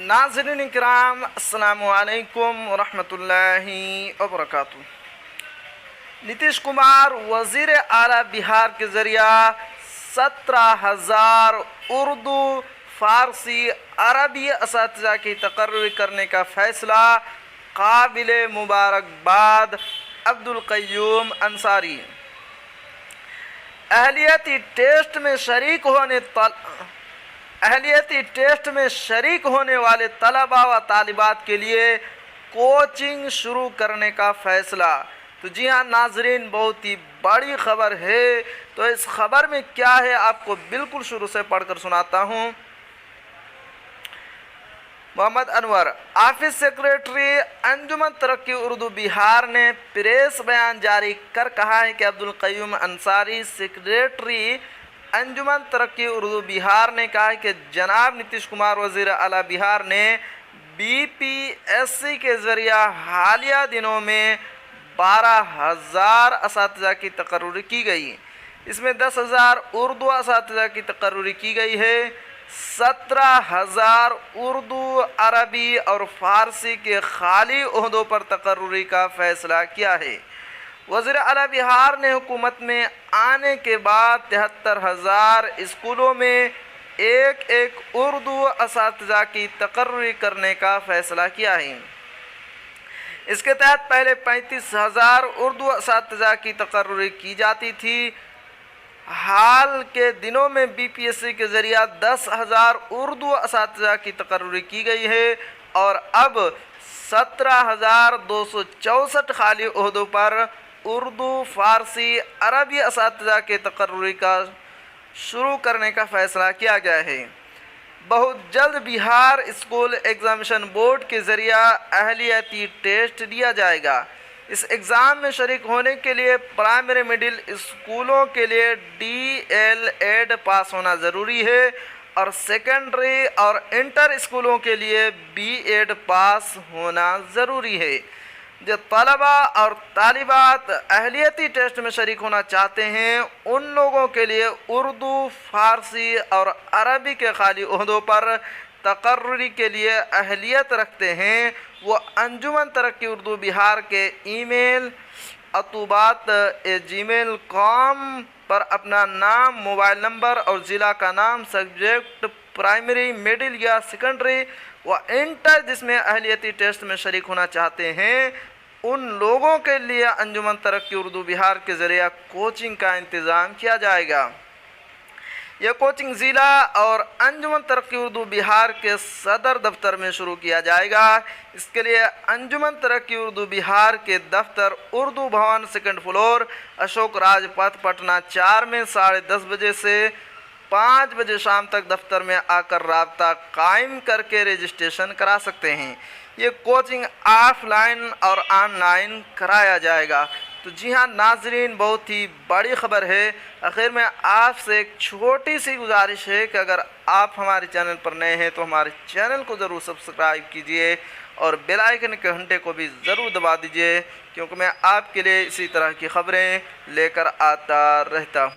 नाज़रीन इकराम, अस्सलामु अलैकुम वरहमतुल्लाहि वबरकातुहू। नीतीश कुमार वज़ीर आला बिहार के ज़रिया 17,000 उर्दू, फ़ारसी, अरबी असातिज़ा की तकर्री करने का फ़ैसला काबिल मुबारकबाद अब्दुल क़य्यूम अंसारी। अहलियती टेस्ट में शरीक होने वाले तलबा व तालिबात के लिए कोचिंग शुरू करने का फ़ैसला। तो जी हाँ नाजरीन, बहुत ही बड़ी ख़बर है। तो इस ख़बर में क्या है आपको बिल्कुल शुरू से पढ़कर सुनाता हूँ। मोहम्मद अनवर, ऑफिस सेक्रेटरी अंजुमन तरक्की उर्दू बिहार ने प्रेस बयान जारी कर कहा है कि अब्दुल क़य्यूम अंसारी, सेक्रेटरी अंजुमन तरक्की उर्दू बिहार ने कहा है कि जनाब नीतीश कुमार वज़ीर आला बिहार ने BPSC के ज़रिया हालिया दिनों में 12,000 असातिज़ा की तकर्री की गई। इसमें 10,000 उर्दू असातिज़ा की तकर्री की गई है। 17,000 उर्दू, अरबी और फ़ारसी के खाली ओहदों पर तकर्री का फ़ैसला किया है। वज़ीर आला बिहार ने हुकूमत में आने के बाद 73,000 स्कूलों में एक उर्दू असातिज़ा की तकर्री करने का फ़ैसला किया है। इसके तहत पहले 35,000 उर्दू असातिज़ा की तकर्री की जाती थी। हाल के दिनों में BPSC के ज़रिया 10,000 उर्दू असातिज़ा की तकर्री की गई है और अब 17,264 खाली ओहदों पर उर्दू, फ़ारसी, अरबी असातिज़ा के तकर्री का शुरू करने का फ़ैसला किया गया है। बहुत जल्द बिहार स्कूल एग्ज़ामिनेशन बोर्ड के ज़रिया अहलियती टेस्ट दिया जाएगा। इस एग्ज़ाम में शरीक होने के लिए प्राइमरी मिडिल स्कूलों के लिए DL.Ed पास होना ज़रूरी है और सेकेंडरी और इंटर स्कूलों के लिए B.Ed पास होना ज़रूरी है। जो तलबा और तालिबात अहलियती टेस्ट में शरीक होना चाहते हैं, उन लोगों के लिए उर्दू, फ़ारसी और अरबी के खाली ओहदों पर तकर्री के लिए अहलियत रखते हैं, वो अंजुमन तरक्की उर्दू बिहार के ईमेल atubat@gmail.com पर अपना नाम, मोबाइल नंबर और ज़िला का नाम, सब्जेक्ट प्राइमरी, मिडिल या सेकेंडरी व इंटर जिसमें अहलियती टेस्ट में शरीक होना चाहते हैं, उन लोगों के लिए अंजुमन तरक्की उर्दू बिहार के ज़रिए कोचिंग का इंतज़ाम किया जाएगा। यह कोचिंग ज़िला और अंजुमन तरक्की उर्दू बिहार के सदर दफ्तर में शुरू किया जाएगा। इसके लिए अंजुमन तरक्की उर्दू बिहार के दफ्तर उर्दू भवन, 2nd फ्लोर, अशोक राजपथ, पटना 4 में 10:30 बजे से 5 बजे शाम तक दफ्तर में आकर राब्ता कायम करके रजिस्ट्रेशन करा सकते हैं। ये कोचिंग ऑफलाइन और ऑनलाइन कराया जाएगा। तो जी हाँ नाजरीन, बहुत ही बड़ी ख़बर है। आखिर में आपसे एक छोटी सी गुजारिश है कि अगर आप हमारे चैनल पर नए हैं तो हमारे चैनल को ज़रूर सब्सक्राइब कीजिए और बेल आइकन के घंटे को भी ज़रूर दबा दीजिए, क्योंकि मैं आपके लिए इसी तरह की ख़बरें लेकर आता रहता हूँ।